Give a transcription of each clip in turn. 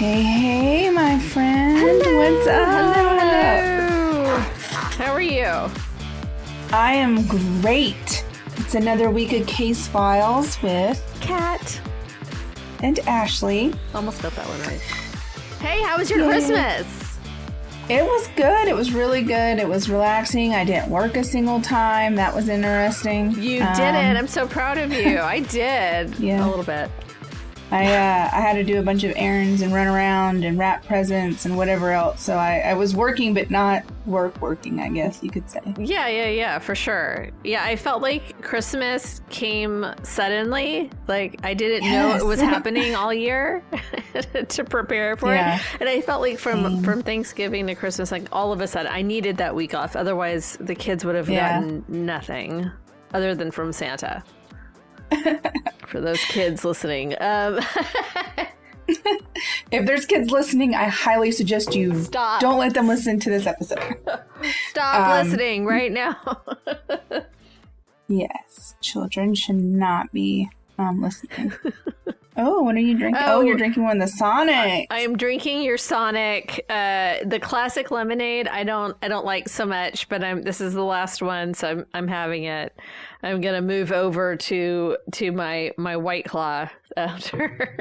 Hey, my friend. Hello. What's up? Hello. How are you? I am great. It's another week of Case Files with Kat. and Ashley. Almost got that one right. Hey, how was your Yay. Christmas? It was good. It was really good. It was relaxing. I didn't work a single time. That was interesting. You didn't. I'm so proud of you. I did. Yeah. A little bit. I had to do a bunch of errands and run around and wrap presents and whatever else. So I was working, but not working, I guess you could say. Yeah, for sure. Yeah, I felt like Christmas came suddenly. Like I didn't know it was happening all year to prepare for it. And I felt like from Thanksgiving to Christmas, like all of a sudden I needed that week off. Otherwise the kids would have gotten nothing other than from Santa. For those kids listening. If there's kids listening, I highly suggest you Stop. Don't let them listen to this episode. Stop listening right now. Yes, children should not be listening. Oh, what are you drinking? Oh, you're drinking one of the Sonic. I am drinking your Sonic, the classic lemonade. I don't like so much, but this is the last one, so I'm having it. I'm gonna move over to my White Claw after.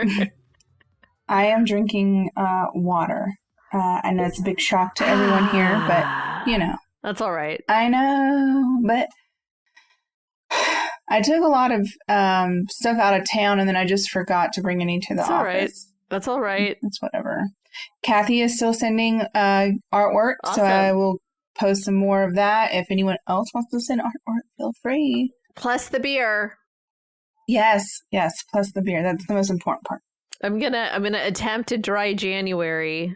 I am drinking water. I know it's a big shock to everyone here, but you know. That's all right. I know, but I took a lot of stuff out of town, and then I just forgot to bring any to the office. That's all right. It's whatever. Kathy is still sending artwork, Awesome. so I will post some more of that. If anyone else wants to send artwork, feel free. Plus the beer. Yes, plus the beer. That's the most important part. I'm gonna attempt a dry January.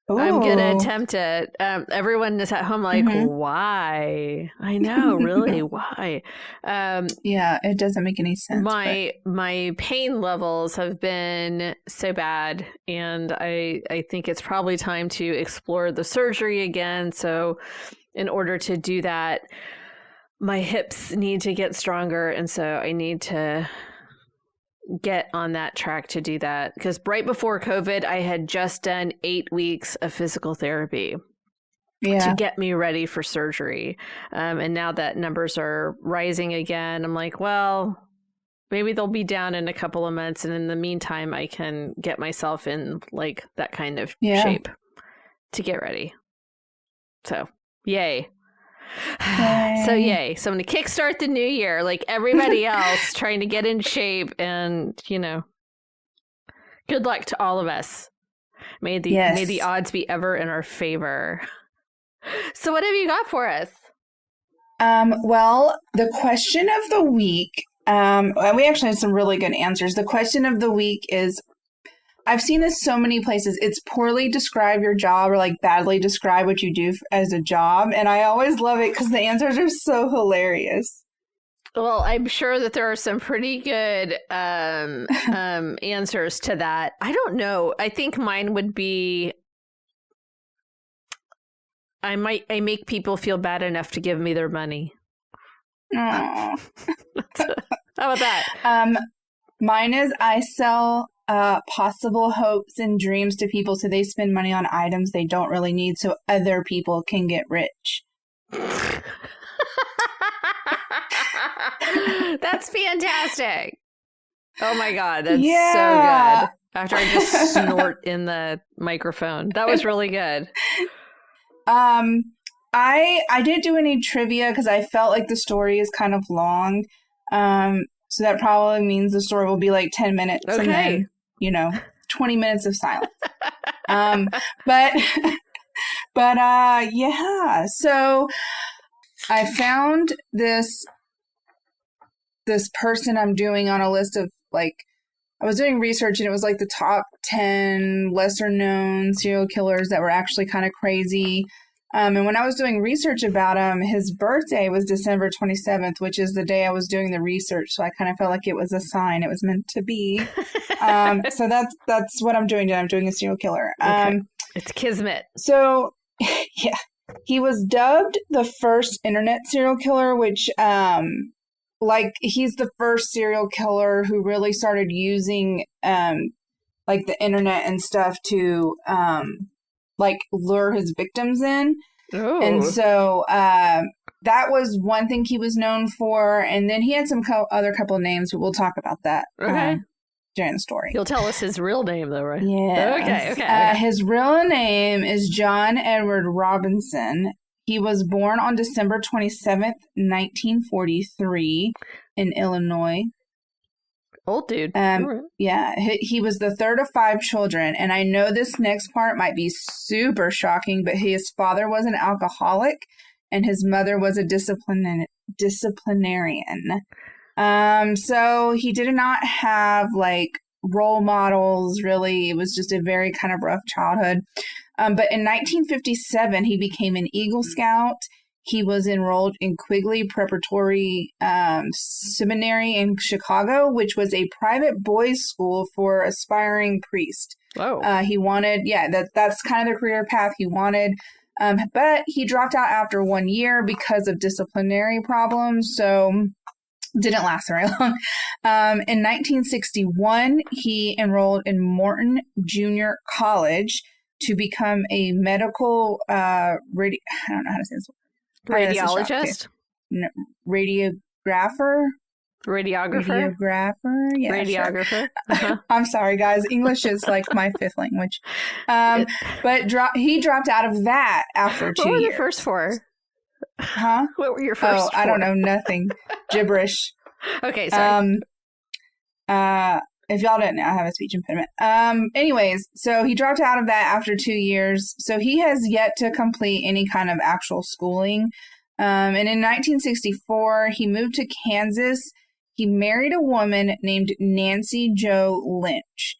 Ooh. I'm gonna attempt it. Everyone is at home like, why? I know, really, why? Yeah, it doesn't make any sense. My pain levels have been so bad, and I think it's probably time to explore the surgery again. So in order to do that, my hips need to get stronger, and so I need to get on that track to do that, because right before COVID I had just done 8 weeks of physical therapy to get me ready for surgery, and now that numbers are rising again, I'm like, well, maybe they'll be down in a couple of months, and in the meantime I can get myself in like that kind of shape to get ready. So yay. So yay. So I'm going to kickstart the new year like everybody else, trying to get in shape, and, you know, good luck to all of us. May the odds be ever in our favor. So what have you got for us? Well, the question of the week, we actually had some really good answers. The question of the week is, I've seen this so many places. It's poorly describe your job, or like badly describe what you do as a job. And I always love it because the answers are so hilarious. Well, I'm sure that there are some pretty good answers to that. I don't know. I think mine would be, I make people feel bad enough to give me their money. Aww. How about that? Mine is, I sell possible hopes and dreams to people so they spend money on items they don't really need so other people can get rich. That's fantastic. Oh my God, that's so good. After I just snort in the microphone. That was really good. I didn't do any trivia because I felt like the story is kind of long. So that probably means the story will be like 10 minutes. Okay. And then, 20 minutes of silence. But yeah. So I found this person I'm doing on a list of, like, I was doing research, and it was like the top 10 lesser known serial killers that were actually kind of crazy. And when I was doing research about him, his birthday was December 27th, which is the day I was doing the research. So I kind of felt like it was a sign. It was meant to be. So that's what I'm doing. I'm doing a serial killer. Okay. It's kismet. So, yeah. He was dubbed the first internet serial killer, which, he's the first serial killer who really started using like the internet and stuff to like lure his victims in. Oh. And so that was one thing he was known for. And then he had some other couple of names, but we'll talk about that during the story. You'll tell us his real name, though, right? Yeah. Okay. His real name is John Edward Robinson. He was born on December 27th, 1943 in Illinois. Old dude. Yeah, he was the third of 5 children. And I know this next part might be super shocking, but his father was an alcoholic and his mother was a disciplinarian. So he did not have like role models, really. It was just a very kind of rough childhood. But in 1957, he became an Eagle Scout. He was enrolled in Quigley Preparatory Seminary in Chicago, which was a private boys' school for aspiring priests. Whoa. He wanted, that's kind of the career path he wanted. But he dropped out after 1 year because of disciplinary problems. So didn't last very long. In 1961, he enrolled in Morton Junior College to become a medical I don't know how to say this. Radiologist? No, radiographer? Yeah, radiographer. Sure. Uh-huh. I'm sorry, guys. English is like my 5th language. But he dropped out of that after 2 years. What were the first 4? Huh? What were your first 4? I don't know. Nothing. Gibberish. Okay, sorry. If y'all didn't know, I have a speech impediment. Anyways, so he dropped out of that after 2 years. So he has yet to complete any kind of actual schooling. And in 1964, he moved to Kansas. He married a woman named Nancy Jo Lynch.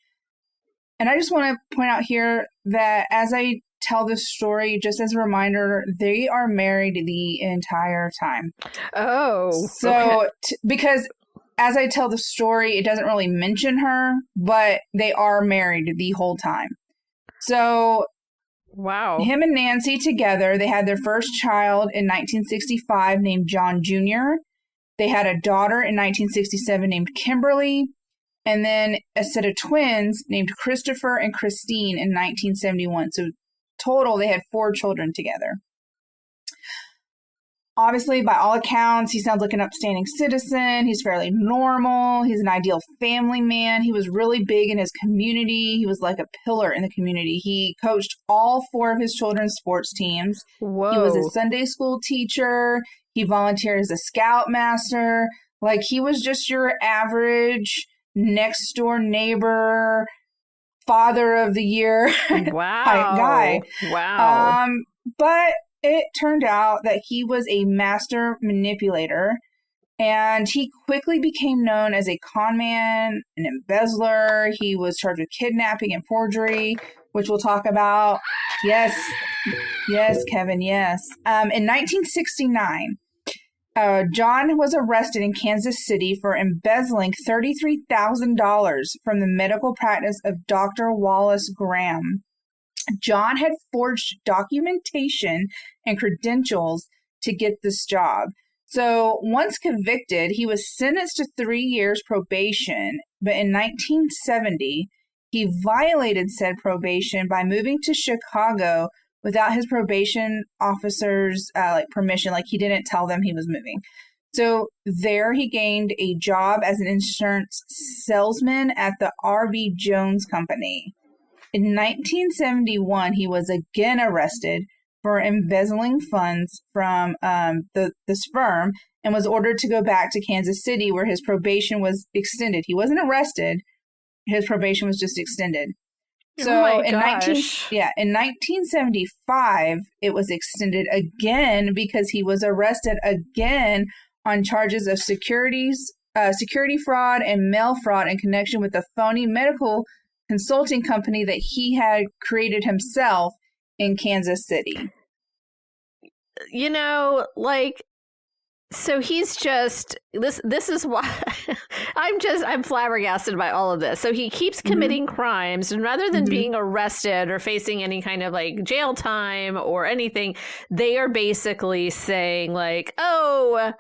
And I just want to point out here that as I tell this story, just as a reminder, they are married the entire time. Oh. So, okay. Because as I tell the story, it doesn't really mention her, but they are married the whole time. So, wow. Him and Nancy together, they had their first child in 1965 named John Jr. They had a daughter in 1967 named Kimberly, and then a set of twins named Christopher and Christine in 1971. So total, they had 4 children together. Obviously, by all accounts, he sounds like an upstanding citizen. He's fairly normal. He's an ideal family man. He was really big in his community. He was like a pillar in the community. He coached all 4 of his children's sports teams. Whoa. He was a Sunday school teacher. He volunteered as a scoutmaster. Like, he was just your average next door neighbor, father of the year wow. type guy. Wow. But it turned out that he was a master manipulator, and he quickly became known as a con man, an embezzler. He was charged with kidnapping and forgery, which we'll talk about. Yes, Kevin, yes. In 1969, John was arrested in Kansas City for embezzling $33,000 from the medical practice of Dr. Wallace Graham. John had forged documentation and credentials to get this job. So once convicted, he was sentenced to 3 years probation. But in 1970, he violated said probation by moving to Chicago without his probation officer's permission. Like, he didn't tell them he was moving. So there he gained a job as an insurance salesman at the R.V. Jones Company. In 1971, he was again arrested for embezzling funds from this firm and was ordered to go back to Kansas City, where his probation was extended. He wasn't arrested. His probation was just extended. So in 1975, it was extended again because he was arrested again on charges of security fraud and mail fraud in connection with the phony medical consulting company that he had created himself in Kansas City. You know, like, so he's just this is why I'm flabbergasted by all of this. So he keeps committing crimes, and rather than being arrested or facing any kind of like jail time or anything, they are basically saying like, oh,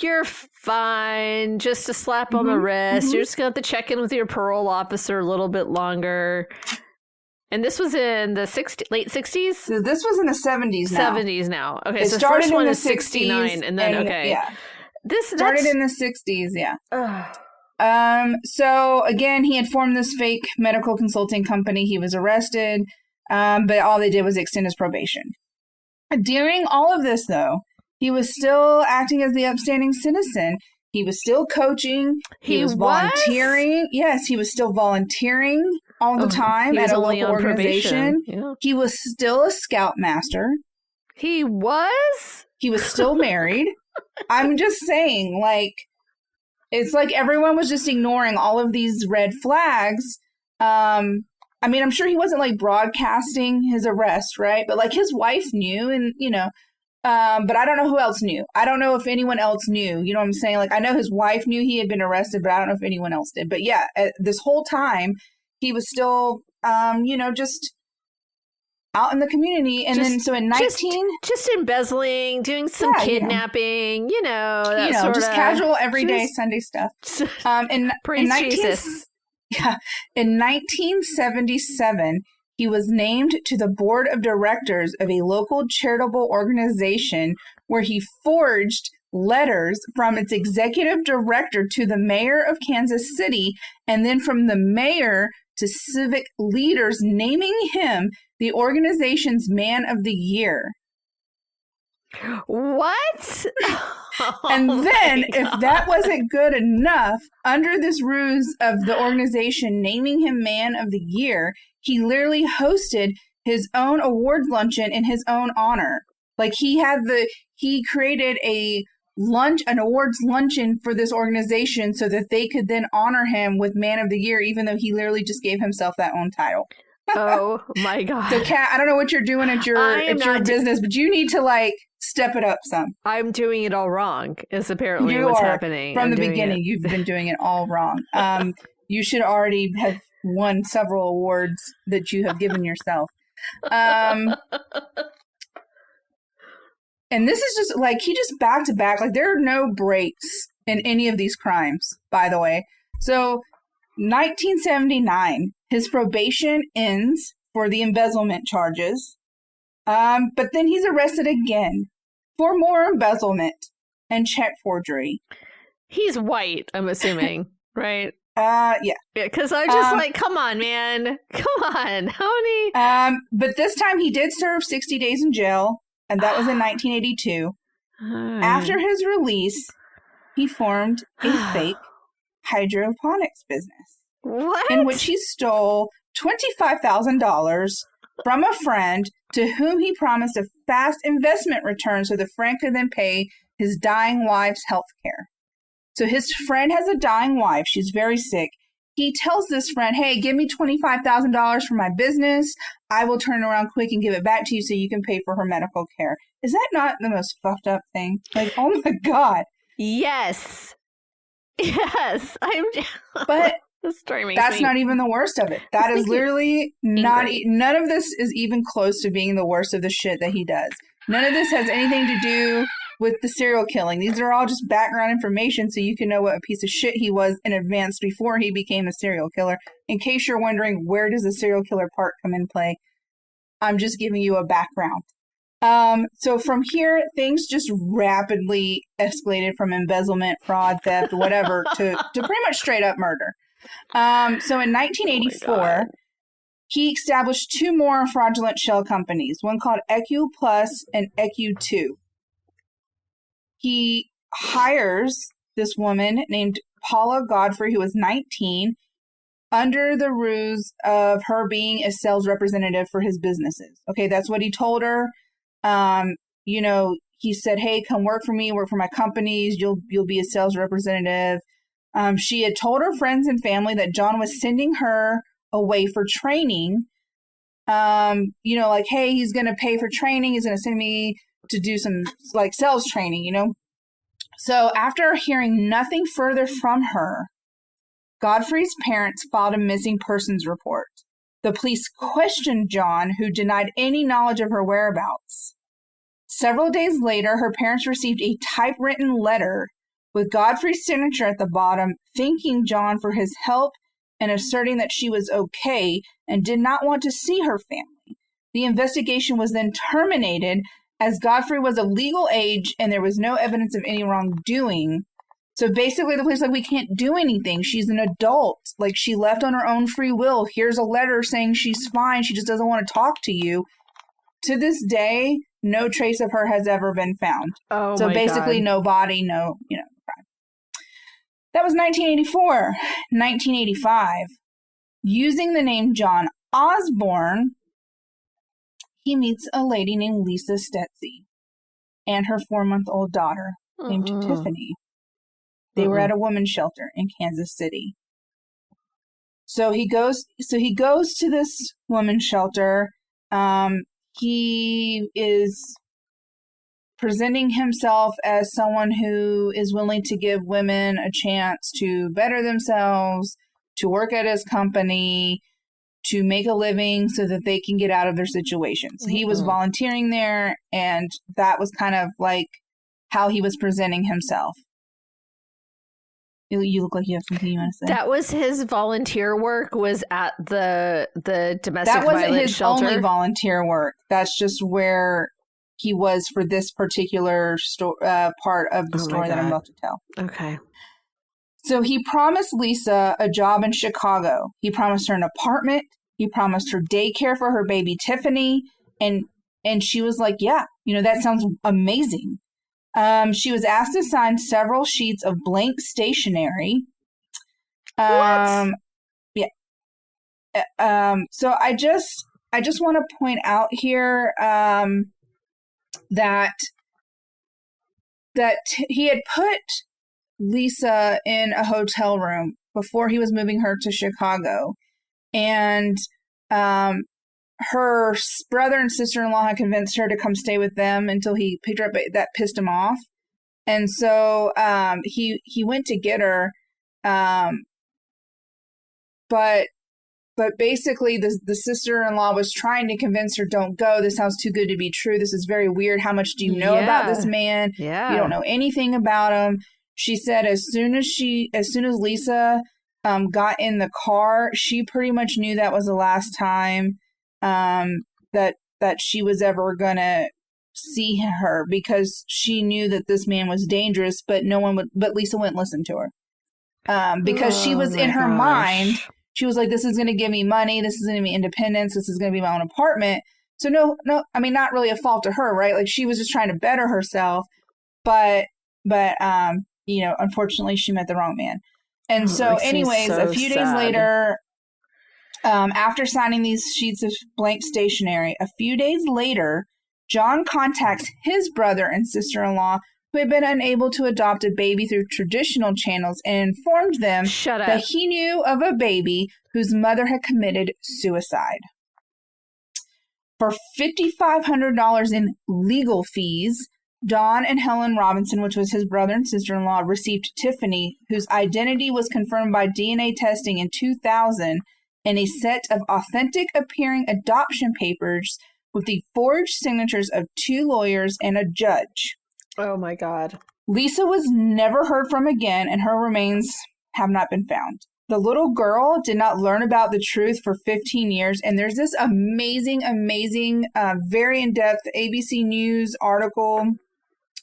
You're fine. Just a slap on the wrist. You're just going to have to check in with your parole officer a little bit longer. And this was in the late 60s? This was in the 70s now. 70s now. Okay, it so the started first one in the is 69. And then, okay. Yeah. This started in the 60s, yeah. So, again, he had formed this fake medical consulting company. He was arrested, but all they did was extend his probation. During all of this, though, he was still acting as the upstanding citizen. He was still coaching. He was volunteering. Yes, he was still volunteering all the time at a local organization. Yeah. He was still a scoutmaster. He was? He was still married. I'm just saying, like, it's like everyone was just ignoring all of these red flags. I mean, I'm sure he wasn't like broadcasting his arrest, right? But like his wife knew, and but I don't know who else knew. I don't know if anyone else knew. You know what I'm saying? Like, I know his wife knew he had been arrested, but I don't know if anyone else did. But yeah, this whole time he was still, just out in the community. And then so in 19... Just embezzling, doing some kidnapping, just casual, everyday Sunday stuff. Praise Jesus. Yeah. In 1977, he was named to the board of directors of a local charitable organization where he forged letters from its executive director to the mayor of Kansas City, and then from the mayor to civic leaders, naming him the organization's Man of the Year. What? And then, if that wasn't good enough, under this ruse of the organization naming him Man of the Year, he literally hosted his own awards luncheon in his own honor. Like, he created an awards luncheon for this organization so that they could then honor him with Man of the Year, even though he literally just gave himself that own title. Oh my God. So, Kat, I don't know what you're doing at your business, but you need to step it up some. I'm doing it all wrong is apparently what's happening. From the beginning, you've been doing it all wrong. You should already have won several awards that you have given yourself. And this is just he just back to back. Like, there are no breaks in any of these crimes, by the way. So 1979, his probation ends for the embezzlement charges. But then he's arrested again for more embezzlement and check forgery. He's white, I'm assuming, right? Yeah. Because I'm just come on, man. Come on. How many? But this time he did serve 60 days in jail, and that was in 1982. After his release, he formed a fake hydroponics business. What? In which he stole $25,000 from a friend to whom he promised a fast investment return so the friend could then pay his dying wife's health care. So his friend has a dying wife. She's very sick. He tells this friend, hey, give me $25,000 for my business. I will turn around quick and give it back to you so you can pay for her medical care. Is that not the most fucked up thing? Like, oh my God. Yes. Yes. But that's me. not even the worst of it. That is literally not, none of this is even close to being the worst of the shit that he does. None of this has anything to do with the serial killing. These are all just background information so you can know what a piece of shit he was in advance before he became a serial killer. In case you're wondering, where does the serial killer part come in play? I'm just giving you a background. So from here, things just rapidly escalated from embezzlement, fraud, theft, whatever, to pretty much straight up murder. So in 1984, he established two more fraudulent shell companies, one called EQ Plus and EQ 2. He hires this woman named Paula Godfrey, who was 19, under the ruse of her being a sales representative for his businesses. Okay, that's what he told her. He said, hey, come work for me, work for my companies. You'll be a sales representative. She had told her friends and family that John was sending her away for training. Hey, he's going to pay for training. He's going to send me to do some sales training, So after hearing nothing further from her, Godfrey's parents filed a missing persons report. The police questioned John, who denied any knowledge of her whereabouts. Several days later, her parents received a typewritten letter with Godfrey's signature at the bottom, thanking John for his help and asserting that she was okay and did not want to see her family. The investigation was then terminated as Godfrey was of legal age and there was no evidence of any wrongdoing. So basically the police like, we can't do anything. She's an adult. Like, she left on her own free will. Here's a letter saying she's fine. She just doesn't want to talk to you. To this day, no trace of her has ever been found. Oh, so my basically God. no body, no, crime. That was 1984. 1985. Using the name John Osborne, he meets a lady named Lisa Stetzy and her 4-month-old daughter named Tiffany. They were at a women's shelter in Kansas City. So he goes to this women's shelter. He is presenting himself as someone who is willing to give women a chance to better themselves, to work at his company, to make a living so that they can get out of their situations. He was volunteering there, and that was kind of like how he was presenting himself. You look like you have something you want to say. That was his volunteer work, was at the domestic violence shelter? That wasn't his only volunteer work. That's just where he was for this particular part of the story that I'm about to tell. Okay. So he promised Lisa a job in Chicago. He promised her an apartment. He promised her daycare for her baby Tiffany. And she was like, yeah, that sounds amazing. She was asked to sign several sheets of blank stationery. What? Yeah. So I just want to point out here that he had put Lisa in a hotel room before he was moving her to Chicago, and her brother and sister-in-law had convinced her to come stay with them until he picked her up. That pissed him off. And so he went to get her. But basically the sister-in-law was trying to convince her, don't go. This sounds too good to be true. This is very weird. How much do you know about this man? Yeah. You don't know anything about him. She said as soon as Lisa got in the car, she pretty much knew that was the last time that she was ever gonna see her, because she knew that this man was dangerous, but Lisa wouldn't listen to her. Because she was in her mind, she was like, this is gonna give me money, this is gonna be independence, this is gonna be my own apartment. So no, I mean, not really a fault to her, right? Like, she was just trying to better herself, but unfortunately she met the wrong man. And so anyways, a few days later, after signing these sheets of blank stationery, a few days later, John contacts his brother and sister-in-law, who had been unable to adopt a baby through traditional channels, and informed them that he knew of a baby whose mother had committed suicide. For $5,500 in legal fees, Don and Helen Robinson, which was his brother and sister-in-law, received Tiffany, whose identity was confirmed by DNA testing in 2000, and a set of authentic appearing adoption papers with the forged signatures of 2 lawyers and a judge. Oh my God. Lisa was never heard from again, and her remains have not been found. The little girl did not learn about the truth for 15 years, and there's this amazing, very in-depth ABC News article,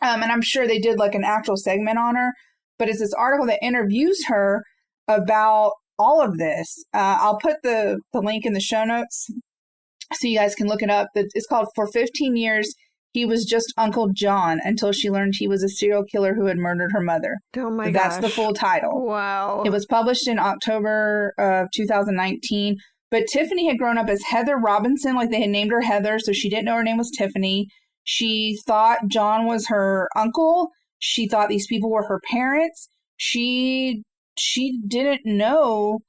and I'm sure they did like an actual segment on her, but it's this article that interviews her about all of this. I'll put the link in the show notes so you guys can look it up. It's called For 15 Years, He Was Just Uncle John Until She Learned He Was a Serial Killer Who Had Murdered Her Mother. Oh my gosh. That's the full title. Wow. It was published in October of 2019. But Tiffany had grown up as Heather Robinson, like they had named her Heather, so she didn't know her name was Tiffany. She thought John was her uncle. She thought these people were her parents. She didn't know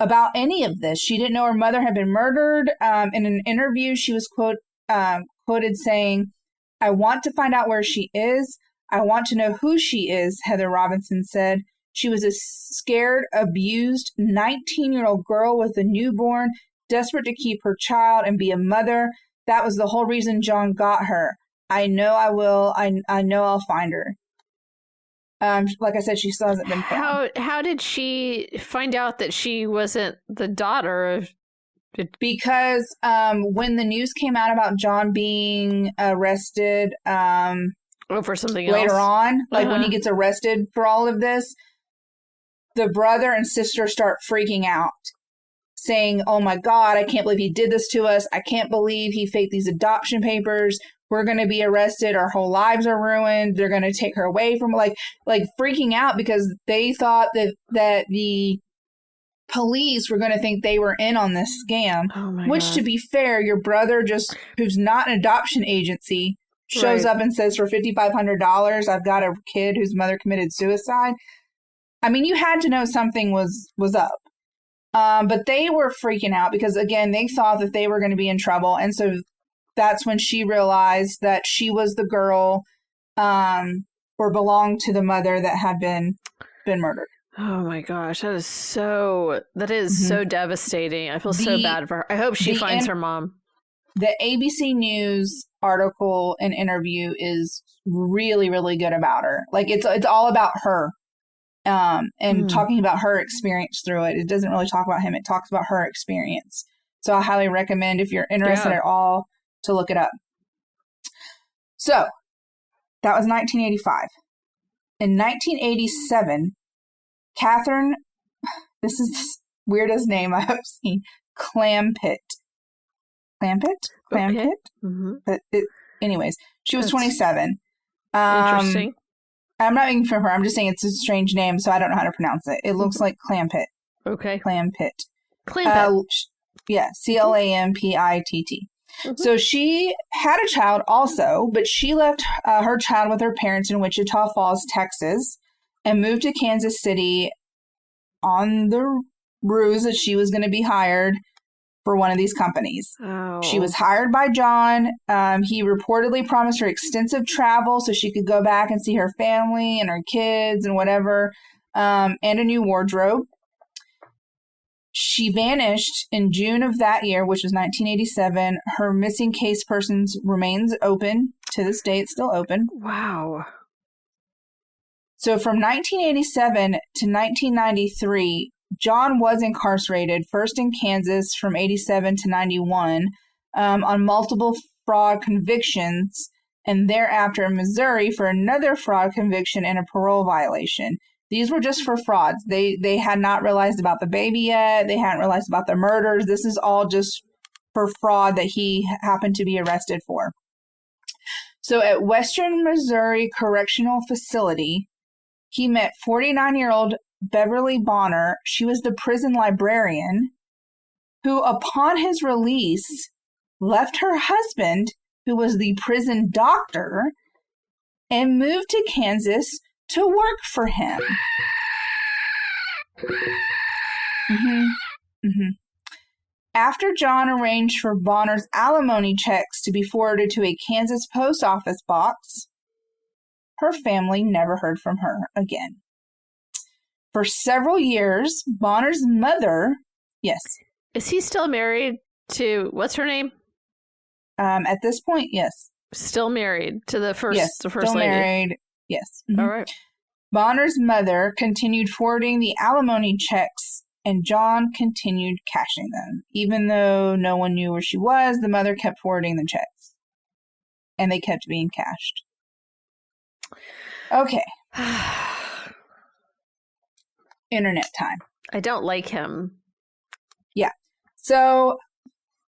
about any of this. She didn't know her mother had been murdered. In an interview, she was quoted saying, "I want to find out where she is. I want to know who she is," Heather Robinson said. She was a scared, abused 19-year-old girl with a newborn, desperate to keep her child and be a mother. That was the whole reason John got her. I know I will. I know I'll find her. Like I said, she still hasn't been found. How did she find out that she wasn't the daughter of? Because when the news came out about John being arrested, For something later else? on, like when he gets arrested for all of this, the brother and sister start freaking out, saying, "Oh my God, I can't believe he did this to us. I can't believe he faked these adoption papers. We're going to be arrested. Our whole lives are ruined. They're going to take her away from," like freaking out because they thought that the police were going to think they were in on this scam. Oh my which, God. to be fair, your brother who's not an adoption agency, shows up and says, for $5,500, I've got a kid whose mother committed suicide. I mean, you had to know something was up. But they were freaking out because, again, they thought that they were going to be in trouble. And so that's when she realized that she was the girl or belonged to the mother that had been murdered. Oh my gosh, that is so devastating. I feel so bad for her. I hope she finds her mom. The ABC News article and interview is really, really good about her. Like it's all about her. And talking about her experience through it. It doesn't really talk about him. It talks about her experience. So I highly recommend, if you're interested at all, to look it up. So that was 1985. In 1987, Catherine, this is the weirdest name I've seen, Clampett. Okay. Mm-hmm. Anyways, she was 27. Interesting. I'm not making fun of her. I'm just saying it's a strange name, so I don't know how to pronounce it. It looks like Clampett. Okay. Clampett. Clampett. Yeah, Clampitt. Mm-hmm. So she had a child also, but she left her child with her parents in Wichita Falls, Texas, and moved to Kansas City on the ruse that she was going to be hired for one of these companies. Oh. She was hired by John. He reportedly promised her extensive travel so she could go back and see her family and her kids and whatever, and a new wardrobe. She vanished in June of that year, which was 1987. Her missing case persons remains open. To this day, it's still open. Wow. So from 1987 to 1993, John was incarcerated, first in Kansas from 87 to 91, on multiple fraud convictions, and thereafter in Missouri for another fraud conviction and a parole violation. These were just for frauds. They had not realized about the baby yet. They hadn't realized about the murders. This is all just for fraud that he happened to be arrested for. So at Western Missouri Correctional Facility, he met 49-year-old Beverly Bonner. She was the prison librarian who, upon his release, left her husband, who was the prison doctor, and moved to Kansas to work for him. After John arranged for Bonner's alimony checks to be forwarded to a Kansas post office box, her family never heard from her again. For several years, Bonner's mother, yes. Is he still married to, what's her name? At this point, yes. Still married to the first, yes, the first still lady? Married, yes. All right. Bonner's mother continued forwarding the alimony checks, and John continued cashing them. Even though no one knew where she was, the mother kept forwarding the checks. And they kept being cashed. Okay. Internet time. I don't like him. Yeah. So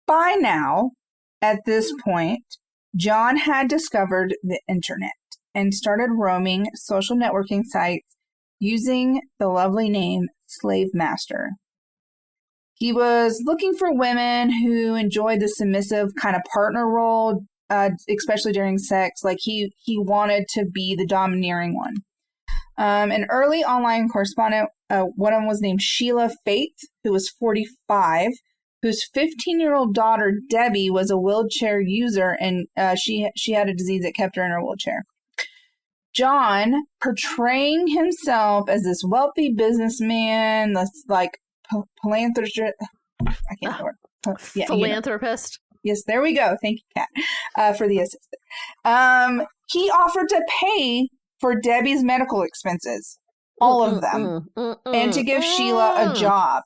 by now, at this point, John had discovered the internet and started roaming social networking sites using the lovely name Slave Master. He was looking for women who enjoyed the submissive kind of partner role, especially during sex. Like he wanted to be the domineering one. An early online correspondent, one of them was named Sheila Faith, who was 45, whose 15-year-old daughter, Debbie, was a wheelchair user, and she had a disease that kept her in her wheelchair. John, portraying himself as this wealthy businessman, this like philanthropist, I can't say the word. Yeah, philanthropist. Yes, there we go. Thank you, Kat, for the assist. He offered to pay for Debbie's medical expenses. All of them. And to give Sheila a job.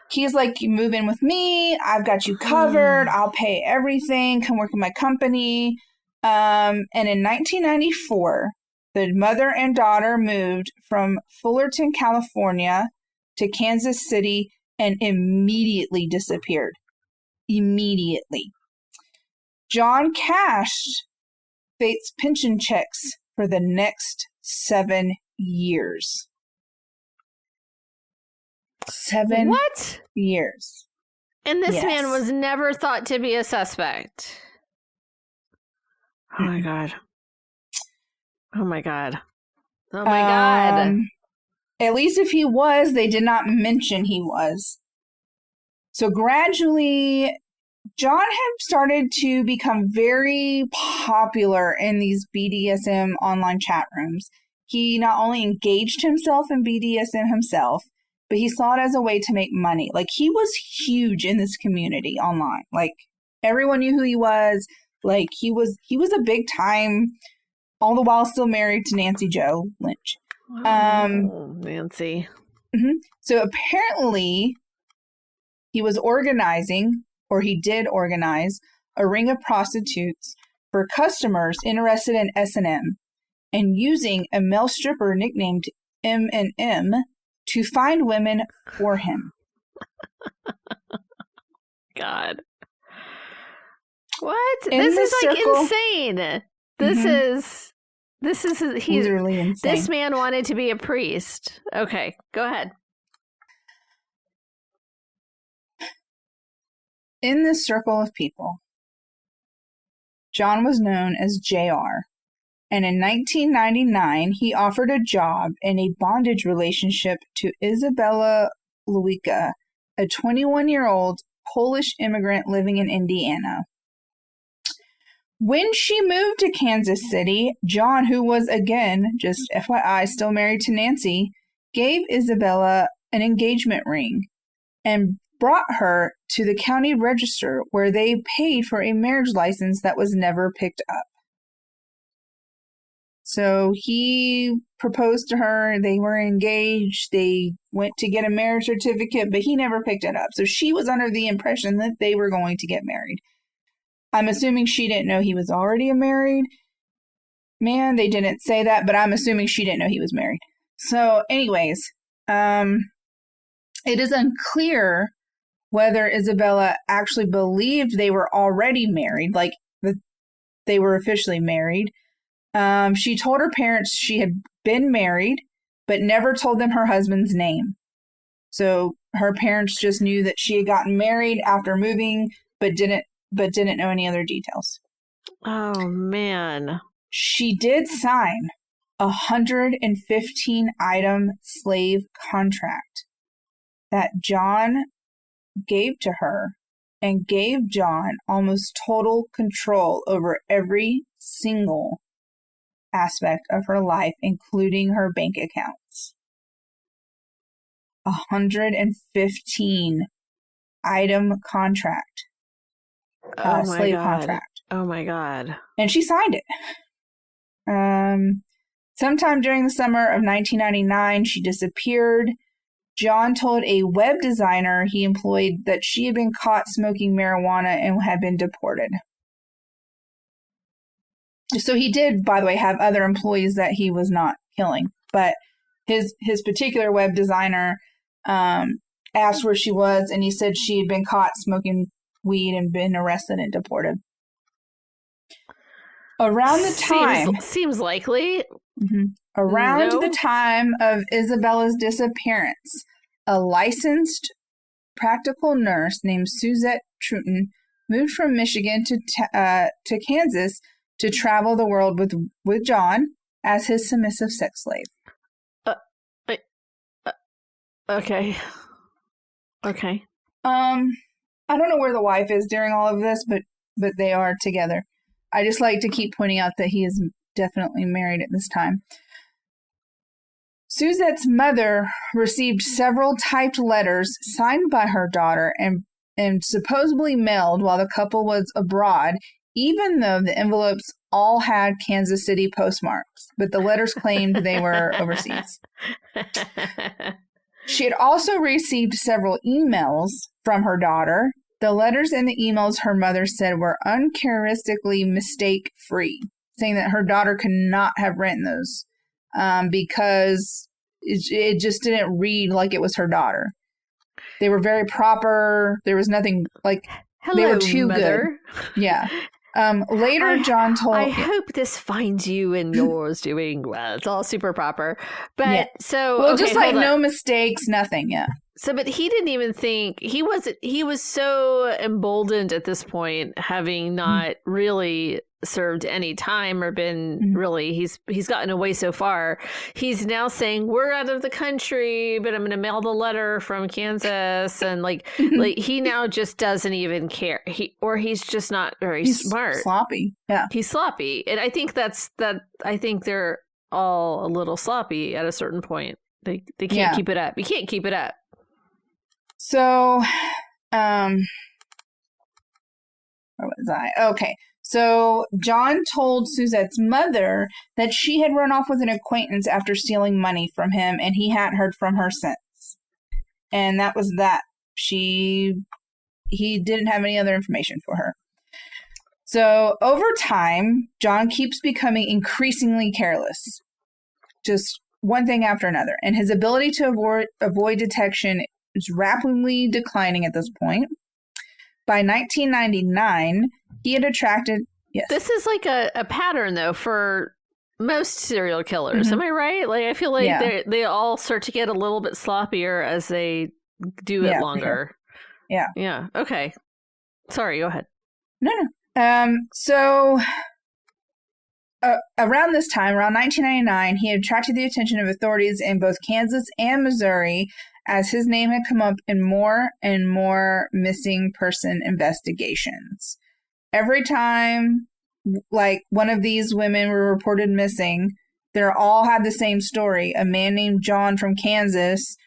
He's like, you move in with me. I've got you covered. I'll pay everything. Come work in my company. And in 1994, the mother and daughter moved from Fullerton, California to Kansas City and immediately disappeared. Immediately. John cashed Faith's pension checks for the next 7 years. 7 What? years. And this man was never thought to be a suspect. Oh my God. Oh my God. Oh my God. At least if he was, they did not mention he was. So gradually, John had started to become very popular in these BDSM online chat rooms. He not only engaged himself in BDSM himself, but he saw it as a way to make money. Like, he was huge in this community online. Like, everyone knew who he was. Like, he was a big time, all the while still married to Nancy Jo Lynch. Nancy. So apparently he was organizing, or he did organize, a ring of prostitutes for customers interested in S&M and using a male stripper nicknamed M&M to find women for him. God. What? This is like insane. This is he's really insane. This man wanted to be a priest. Okay, go ahead. In this circle of people, John was known as JR. And in 1999, he offered a job in a bondage relationship to Isabella Luika, a 21-year-old Polish immigrant living in Indiana. When she moved to Kansas City, John, who was, again, just FYI, still married to Nancy, gave Isabella an engagement ring and brought her to the county register where they paid for a marriage license that was never picked up. So he proposed to her, they were engaged, they went to get a marriage certificate, but he never picked it up. So she was under the impression that they were going to get married. I'm assuming she didn't know he was already married. Man, they didn't say that, but I'm assuming she didn't know he was married. So anyways, it is unclear whether Isabella actually believed they were already married, like they were officially married. She told her parents she had been married, but never told them her husband's name. So her parents just knew that she had gotten married after moving, but didn't know any other details. Oh, man. She did sign a 115-item slave contract that John gave to her and gave John almost total control over every single aspect of her life, including her bank accounts. 115-item contract. Slave contract. Oh my God. And she signed it. Sometime during the summer of 1999, she disappeared. John told a web designer he employed that she had been caught smoking marijuana and had been deported. So he did, by the way, have other employees that he was not killing. But his particular web designer asked where she was, and he said she had been caught smoking weed and been arrested and deported. Around the time... Seems likely. Around the time of Isabella's disappearance, a licensed practical nurse named Suzette Truton moved from Michigan to Kansas to travel the world with John as his submissive sex slave. Okay. I don't know where the wife is during all of this, but they are together. I just like to keep pointing out that he is definitely married at this time. Suzette's mother received several typed letters signed by her daughter and supposedly mailed while the couple was abroad, even though the envelopes all had Kansas City postmarks. but the letters claimed they were overseas. She had also received several emails from her daughter. The letters and the emails, her mother said, were uncharacteristically mistake-free, saying that her daughter could not have written those because it just didn't read like it was her daughter. They were very proper. There was nothing like Hello, they were too mother. good. Yeah. Later, John told... I hope this finds you and yours doing well. It's all super proper. But so... Well, okay, just like no mistakes, nothing, yeah. So, but he didn't even think... He was so emboldened at this point, having not really served any time or been really... He's gotten away so far. He's now saying, we're out of the country, but I'm going to mail the letter from Kansas. And like he now just doesn't even care. He's just not very smart. Sloppy. Yeah. He's sloppy. And I think I think they're all a little sloppy at a certain point. They can't keep it up. You can't keep it up. So, where was I? Okay. So John told Suzette's mother that she had run off with an acquaintance after stealing money from him, and he hadn't heard from her since. And that was that. He didn't have any other information for her. So over time, John keeps becoming increasingly careless. Just one thing after another. And his ability to avoid detection is rapidly declining at this point. By 1999, he had attracted... Yes. This is like a pattern, though, for most serial killers. Am I right? Like, I feel like they all start to get a little bit sloppier as they do it longer. Sure. Yeah. Yeah. Okay. Sorry, go ahead. No. So around this time, around 1999, he had attracted the attention of authorities in both Kansas and Missouri as his name had come up in more and more missing person investigations. Every time, like, one of these women were reported missing, they all had the same story. A man named John from Kansas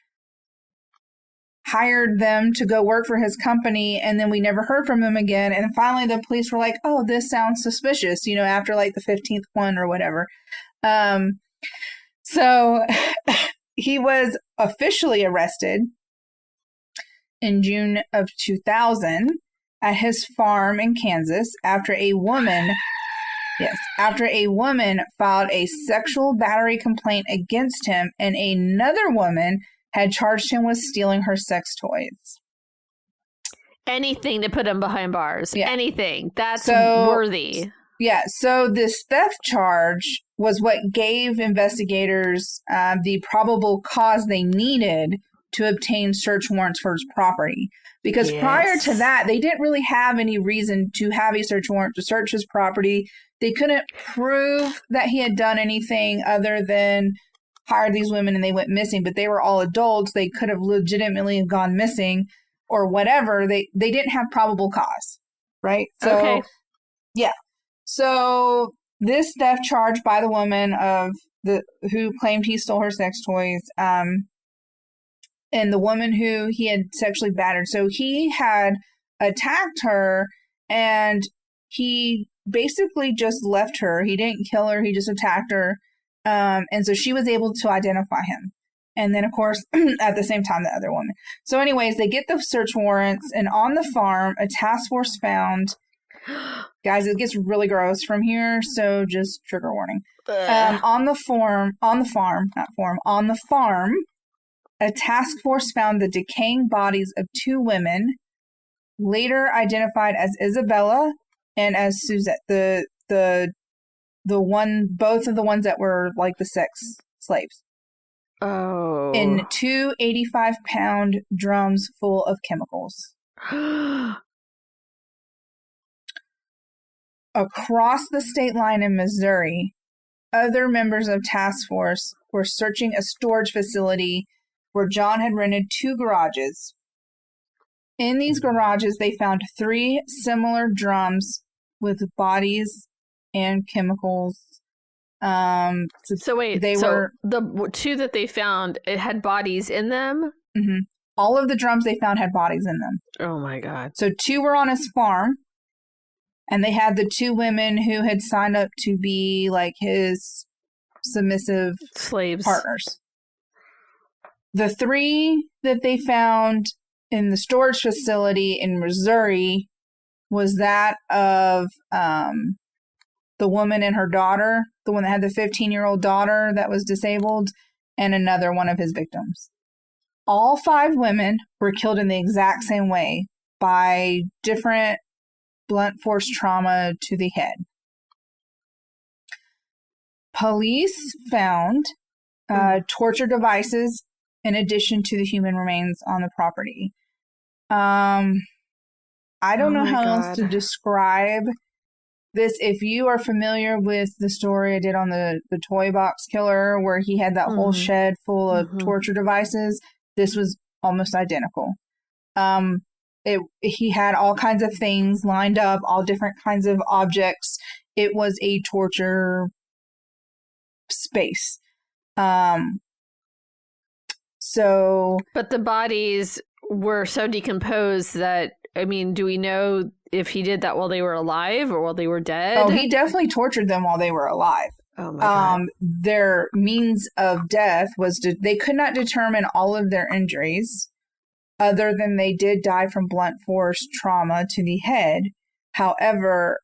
hired them to go work for his company, and then we never heard from him again. And finally, the police were like, oh, this sounds suspicious, after like the 15th one or whatever. So he was officially arrested in June of 2000 at his farm in Kansas after a woman filed a sexual battery complaint against him, and another woman had charged him with stealing her sex toys. Anything to put him behind bars. Yeah. Anything. That's worthy. Yeah. So this theft charge was what gave investigators the probable cause they needed to obtain search warrants for his property. Because prior to that, they didn't really have any reason to have a search warrant to search his property. They couldn't prove that he had done anything other than hired these women and they went missing, but they were all adults. They could have legitimately gone missing or whatever. They didn't have probable cause, right? So, okay. Yeah. So this theft charge by the woman who claimed he stole her sex toys, and the woman who he had sexually battered. So he had attacked her, and he basically just left her. He didn't kill her. He just attacked her. And so she was able to identify him. And then, of course, at the same time, the other woman. So anyways, they get the search warrants, and on the farm, a task force found... Guys, it gets really gross from here, so just trigger warning. On the farm, a task force found the decaying bodies of two women, later identified as Isabella and as Suzette, both of the ones that were like the sex slaves. Oh. In two 85-pound drums full of chemicals. Across the state line in Missouri, other members of task force were searching a storage facility where John had rented two garages. In these garages, they found 3 similar drums with bodies and chemicals. So wait, were the 2 that they found, it had bodies in them? Mm-hmm. All of the drums they found had bodies in them. Oh my God. So 2 were on his farm. And they had the 2 women who had signed up to be like his submissive slaves. Partners. The 3 that they found in the storage facility in Missouri was that of the woman and her daughter, the one that had the 15-year-old daughter that was disabled, and another one of his victims. All 5 women were killed in the exact same way by different blunt force trauma to the head. Police found torture devices in addition to the human remains on the property. I don't know how else to describe this. If you are familiar with the story I did on the toy box killer, where he had that whole shed full of torture devices, this was almost identical. He had all kinds of things lined up, all different kinds of objects. It was a torture space. But the bodies were so decomposed that, I mean, do we know if he did that while they were alive or while they were dead? Oh, he definitely tortured them while they were alive. Oh my God. Their means of death was they could not determine all of their injuries, other than they did die from blunt force trauma to the head. However,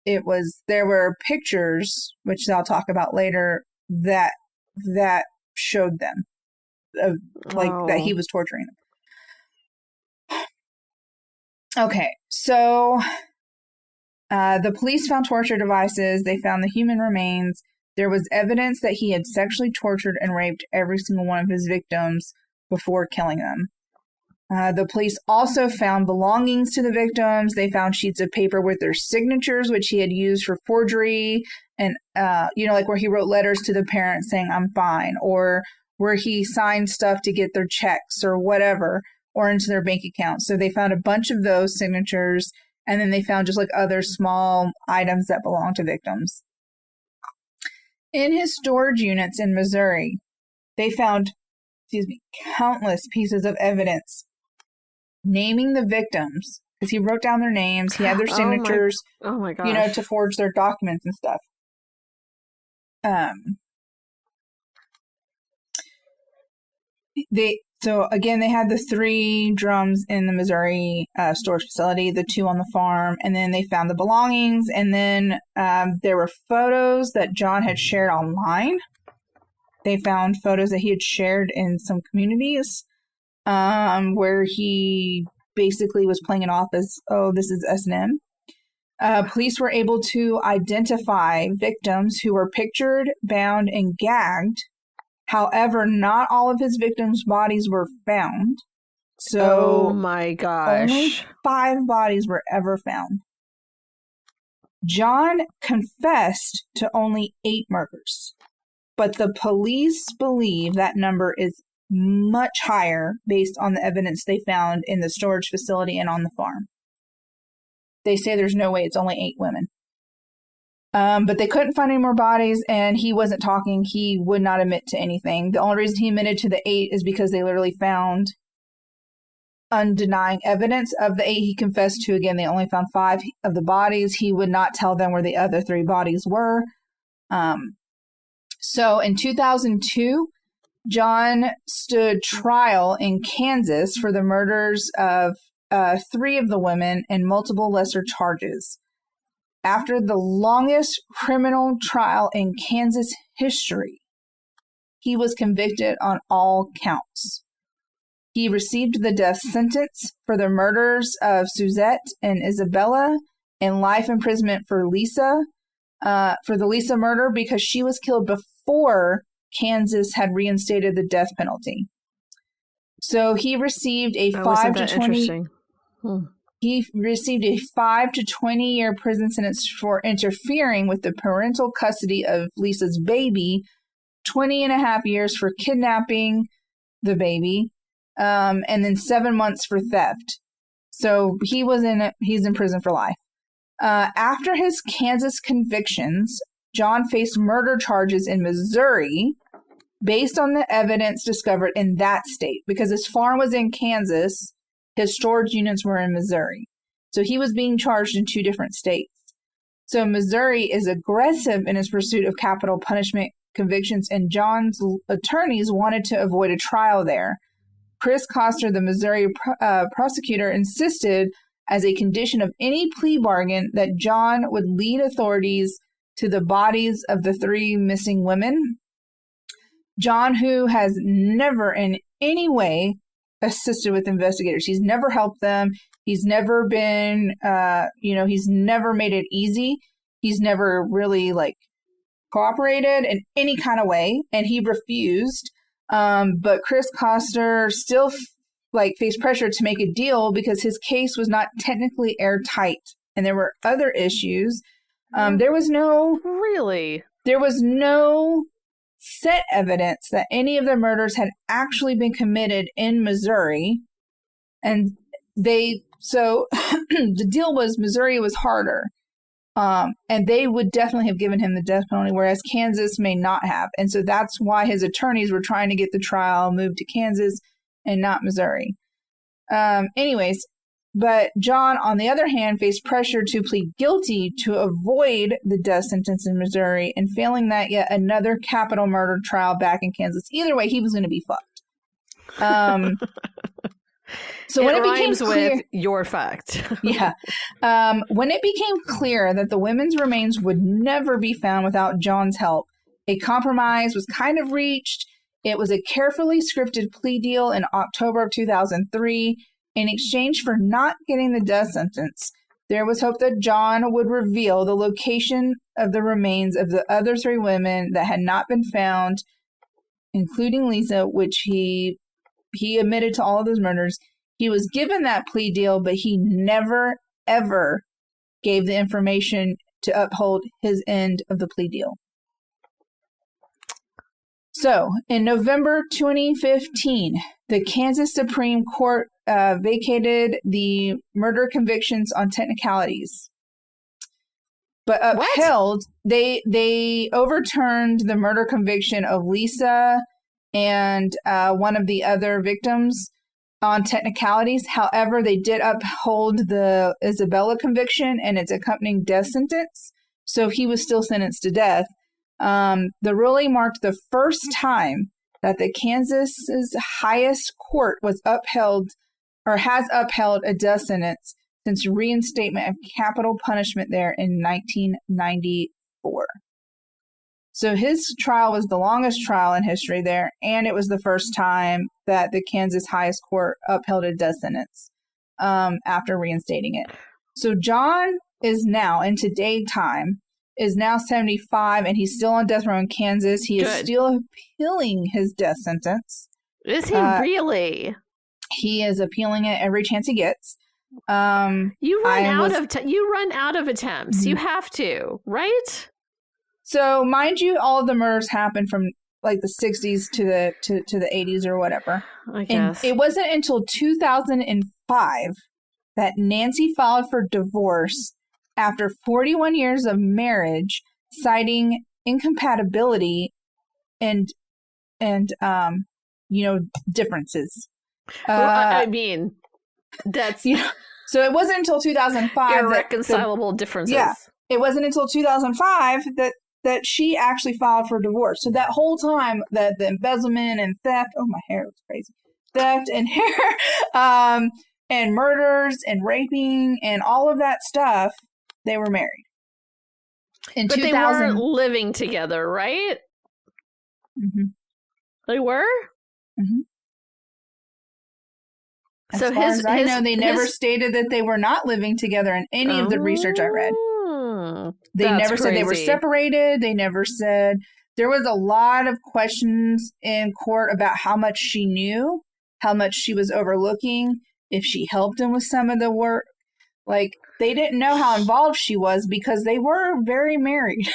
there were pictures, which I'll talk about later, that showed them that he was torturing them. Okay, so the police found torture devices. They found the human remains. There was evidence that he had sexually tortured and raped every single one of his victims before killing them. The police also found belongings to the victims. They found sheets of paper with their signatures, which he had used for forgery, and like where he wrote letters to the parents saying "I'm fine," or where he signed stuff to get their checks or whatever, or into their bank accounts. So they found a bunch of those signatures, and then they found just like other small items that belonged to victims. In his storage units in Missouri, they found, countless pieces of evidence naming the victims, because he wrote down their names. He had their signatures, oh my gosh. To forge their documents and stuff. They had the 3 drums in the Missouri storage facility, the 2 on the farm, and then they found the belongings. And then there were photos that John had shared online. They found photos that he had shared in some communities, where he basically was playing it off as, oh, this is S&M. Police were able to identify victims who were pictured, bound, and gagged. However, not all of his victims' bodies were found. So, oh my gosh. Only 5 bodies were ever found. John confessed to only 8 murders, but the police believe that number is much higher based on the evidence they found in the storage facility and on the farm. They say there's no way it's only 8 women. But they couldn't find any more bodies, and he wasn't talking. He would not admit to anything. The only reason he admitted to the 8 is because they literally found undenying evidence of the 8 he confessed to. Again, they only found 5 of the bodies. He would not tell them where the other 3 bodies were. So in 2002, John stood trial in Kansas for the murders of 3 of the women and multiple lesser charges. After the longest criminal trial in Kansas history, he was convicted on all counts. He received the death sentence for the murders of Suzette and Isabella and life imprisonment for Lisa, for the Lisa murder, because she was killed before Kansas had reinstated the death penalty. So he received a 5 to 20. He received a 5 to 20 year prison sentence for interfering with the parental custody of Lisa's baby, 20 and a half years for kidnapping the baby, and then 7 months for theft. So he's in prison for life. After his Kansas convictions, John faced murder charges in Missouri based on the evidence discovered in that state, because his farm was in Kansas. His storage units were in Missouri. So he was being charged in 2 different states. So Missouri is aggressive in its pursuit of capital punishment convictions, and John's attorneys wanted to avoid a trial there. Chris Koster, the Missouri prosecutor, insisted as a condition of any plea bargain that John would lead authorities to the bodies of the 3 missing women. John, who has never in any way assisted with investigators. He's never helped them. He's never been, he's never made it easy. He's never really cooperated in any kind of way, and he refused. But Chris Koster still faced pressure to make a deal because his case was not technically airtight, and there were other issues. There was no set evidence that any of the murders had actually been committed in Missouri, and so the deal was Missouri was harder. And they would definitely have given him the death penalty, whereas Kansas may not have. And so that's why his attorneys were trying to get the trial moved to Kansas and not Missouri. But John, on the other hand, faced pressure to plead guilty to avoid the death sentence in Missouri, and failing that, yet another capital murder trial back in Kansas. Either way, he was going to be fucked. So when it became clear, with "you're fucked." Yeah. When it became clear that the women's remains would never be found without John's help, a compromise was kind of reached. It was a carefully scripted plea deal in October of 2003. In exchange for not getting the death sentence, there was hope that John would reveal the location of the remains of the other 3 women that had not been found, including Lisa, which he admitted to all of those murders. He was given that plea deal, but he never, ever gave the information to uphold his end of the plea deal. So, in November 2015, the Kansas Supreme Court vacated the murder convictions on technicalities, but upheld, they overturned the murder conviction of Lisa and one of the other victims on technicalities. However, they did uphold the Isabella conviction and its accompanying death sentence, so he was still sentenced to death. The ruling marked the first time that the Kansas's highest court was upheld or has upheld a death sentence since reinstatement of capital punishment there in 1994. So his trial was the longest trial in history there, and it was the first time that the Kansas highest court upheld a death sentence after reinstating it. So John is now, in today's time, is now 75, and he's still on death row in Kansas. He is still appealing his death sentence. Is he really? He is appealing it every chance he gets. You run out of attempts. You have to, right? So, mind you, all of the murders happened from the 60s to the 80s or whatever. I guess. And it wasn't until 2005 that Nancy filed for divorce after 41 years of marriage, citing incompatibility and differences. That's so it wasn't until 2005 irreconcilable differences. Yeah, it wasn't until 2005 that she actually filed for divorce. So that whole time, that the embezzlement and theft, oh, my hair was crazy, theft and hair, and murders and raping and all of that stuff, they were married. But they weren't living together, right? Mm-hmm. They were? Mm-hmm. As far as I know, they never stated that they were not living together in any of the research I read. They never said they were separated. They never said. There was a lot of questions in court about how much she knew, how much she was overlooking, if she helped him with some of the work. They didn't know how involved she was because they were very married.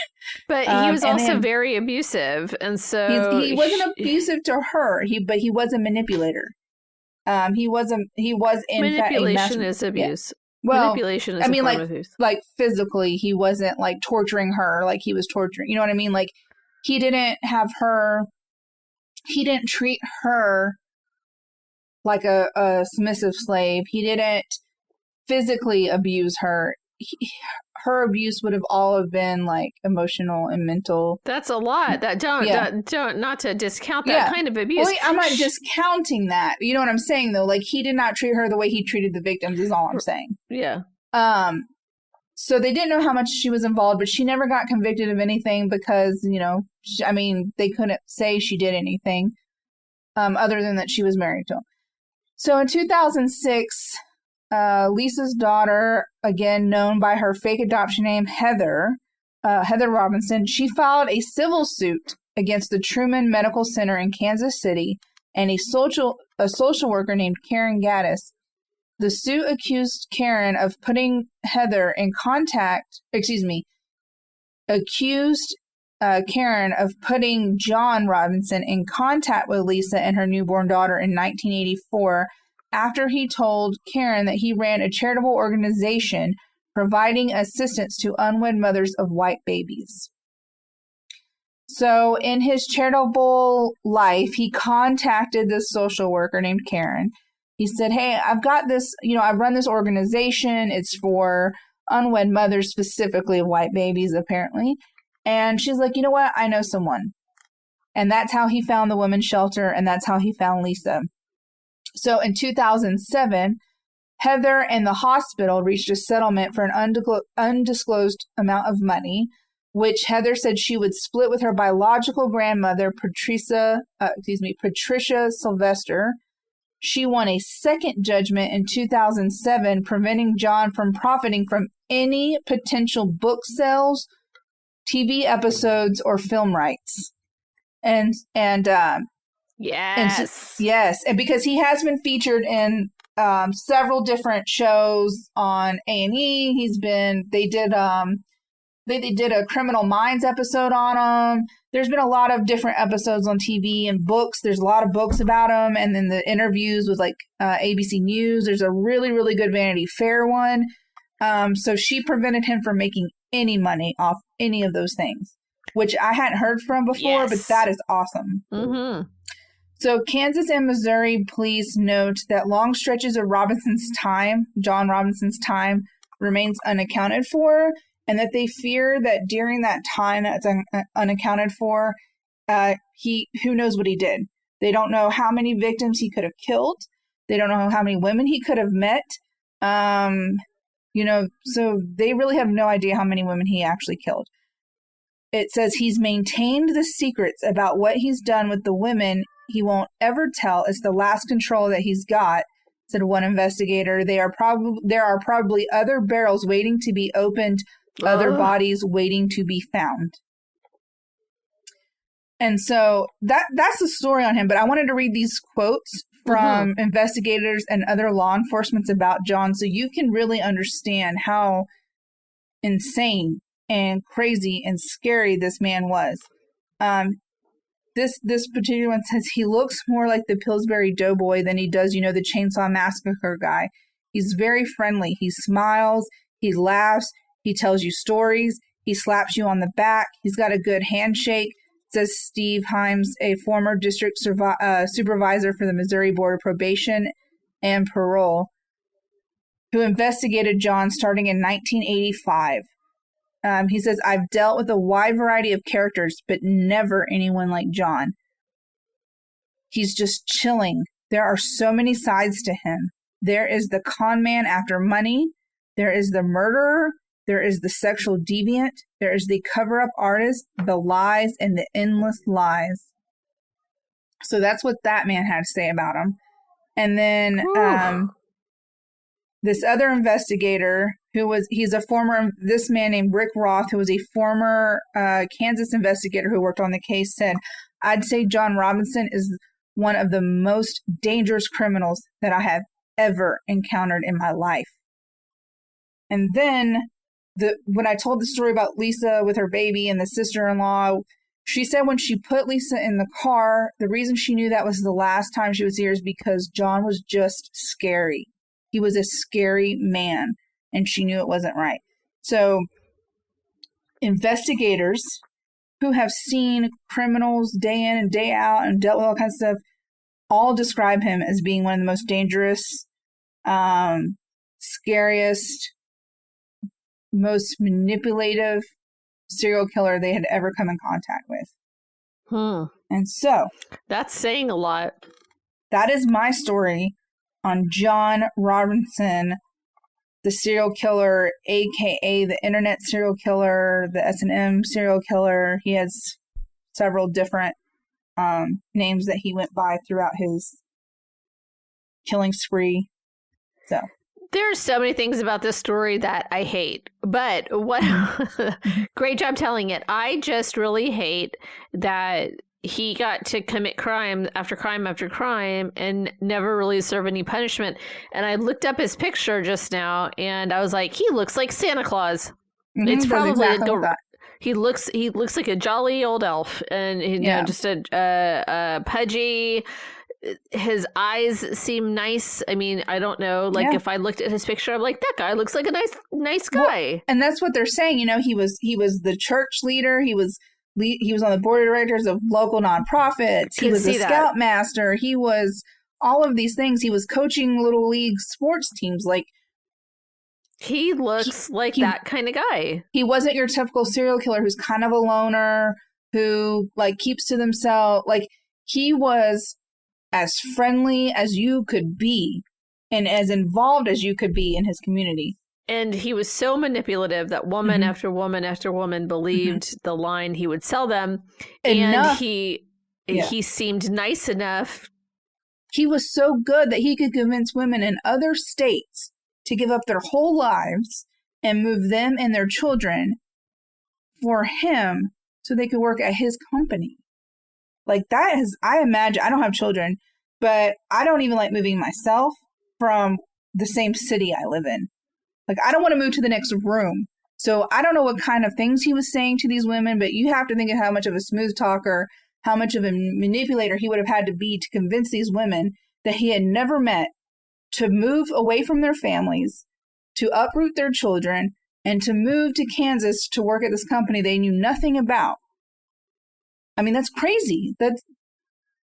But he was also very abusive, and so he wasn't abusive to her. But he was a manipulator. He was in manipulation is abuse. Yeah. Well, manipulation is a form of abuse. Physically, he wasn't torturing her like he was torturing. You know what I mean? He didn't have her. He didn't treat her like a submissive slave. He didn't physically abuse her. her abuse would have all have been like emotional and mental. That's a lot. That don't not to discount that kind of abuse. Well, I'm not discounting that. You know what I'm saying though? Like he did not treat her the way he treated the victims is all I'm saying. Yeah. So they didn't know how much she was involved, but she never got convicted of anything because, you know, they couldn't say she did anything other than that she was married to him. So in 2006, Lisa's daughter, again known by her fake adoption name, Heather Robinson, she filed a civil suit against the Truman Medical Center in Kansas City and a social worker named Karen Gaddis. The suit accused Karen of putting Karen of putting John Robinson in contact with Lisa and her newborn daughter in 1984 after he told Karen that he ran a charitable organization providing assistance to unwed mothers of white babies. So in his charitable life, he contacted this social worker named Karen. He said, hey, I've got this, I run this organization. It's for unwed mothers, specifically of white babies, apparently. And she's like, you know what? I know someone. And that's how he found the women's shelter. And that's how he found Lisa. So in 2007, Heather and the hospital reached a settlement for an undisclosed amount of money, which Heather said she would split with her biological grandmother, Patricia Sylvester. She won a second judgment in 2007, preventing John from profiting from any potential book sales, TV episodes, or film rights. Yes. And because he has been featured in several different shows on A&E. They did a Criminal Minds episode on him. There's been a lot of different episodes on TV and books. There's a lot of books about him. And then the interviews with ABC News. There's a really, really good Vanity Fair one. So she prevented him from making any money off any of those things, which I hadn't heard from before, but that is awesome. Mm-hmm. So Kansas and Missouri police note that long stretches of John Robinson's time, remains unaccounted for, and that they fear that during that time that's unaccounted for, who knows what he did. They don't know how many victims he could have killed. They don't know how many women he could have met. So they really have no idea how many women he actually killed. It says he's maintained the secrets about what he's done with the women. He won't ever tell. It's the last control that he's got, said one investigator. There are probably other barrels waiting to be opened, other bodies waiting to be found. And so that's the story on him. But I wanted to read these quotes from investigators and other law enforcement about John so you can really understand how insane and crazy and scary this man was. This particular one says he looks more like the Pillsbury Doughboy than he does, the Chainsaw Massacre guy. He's very friendly. He smiles. He laughs. He tells you stories. He slaps you on the back. He's got a good handshake, says Steve Himes, a former district supervisor for the Missouri Board of Probation and Parole, who investigated John starting in 1985. He says, I've dealt with a wide variety of characters, but never anyone like John. He's just chilling. There are so many sides to him. There is the con man after money. There is the murderer. There is the sexual deviant. There is the cover-up artist, the lies, and the endless lies. So that's what that man had to say about him. And then this other investigator this man named Rick Roth, who was a former Kansas investigator who worked on the case, said, I'd say John Robinson is one of the most dangerous criminals that I have ever encountered in my life. And then when I told the story about Lisa with her baby and the sister-in-law, she said when she put Lisa in the car, the reason she knew that was the last time she would see her is because John was just scary. He was a scary man, and she knew it wasn't right. So investigators who have seen criminals day in and day out and dealt with all kinds of stuff all describe him as being one of the most dangerous, scariest, most manipulative serial killer they had ever come in contact with. And so that's saying a lot. That is my story on John Robinson, the serial killer, aka the internet serial killer, the S&M serial killer. He has several different names that he went by throughout his killing spree. So there are so many things about this story that I hate, but what great job telling it. I just really hate that he got to commit crime after crime after crime and never really serve any punishment. And I looked up his picture just now and I was like, he looks like Santa Claus. It's probably exactly he looks like a jolly old elf, and you know, just a pudgy. His eyes seem nice. I mean, I don't know. Like if I looked at his picture, I'm like, that guy looks like a nice guy. Well, and that's what they're saying. You know, he was the church leader. He was on the board of directors of local nonprofits. He was a scoutmaster. He was all of these things. He was coaching little league sports teams. Like he looks like that kind of guy. He wasn't your typical serial killer who's kind of a loner, who like keeps to themselves. Like he was as friendly as you could be and as involved as you could be in his community. And he was so manipulative that woman after woman after woman believed the line he would sell them. And he seemed nice enough. He was so good that he could convince women in other states to give up their whole lives and move them and their children for him so they could work at his company. Like that is, I imagine, I don't have children, but I don't even like moving myself from the same city I live in. Like, I don't want to move to the next room. So I don't know what kind of things he was saying to these women, but you have to think of how much of a smooth talker, how much of a manipulator he would have had to be to convince these women that he had never met to move away from their families, to uproot their children, and to move to Kansas to work at this company they knew nothing about. I mean, that's crazy.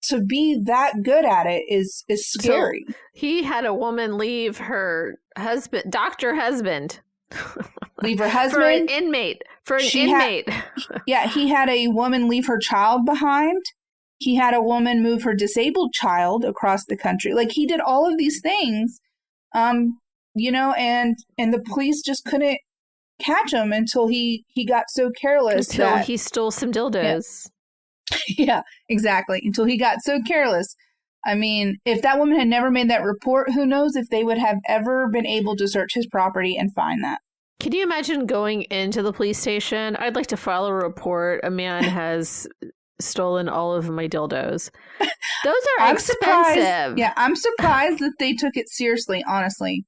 To be that good at it is scary. So he had a woman leave her husband, doctor husband. Leave her husband? For an inmate. He had a woman leave her child behind. He had a woman move her disabled child across the country. Like, he did all of these things, you know, and the police just couldn't catch him until he got so careless. Until he stole some dildos. Yeah, exactly. Until he got so careless. I mean, if that woman had never made that report, who knows if they would have ever been able to search his property and find that. Can you imagine going into the police station? I'd like to file a report. A man has stolen all of my dildos. Those are expensive. I'm surprised that they took it seriously, honestly.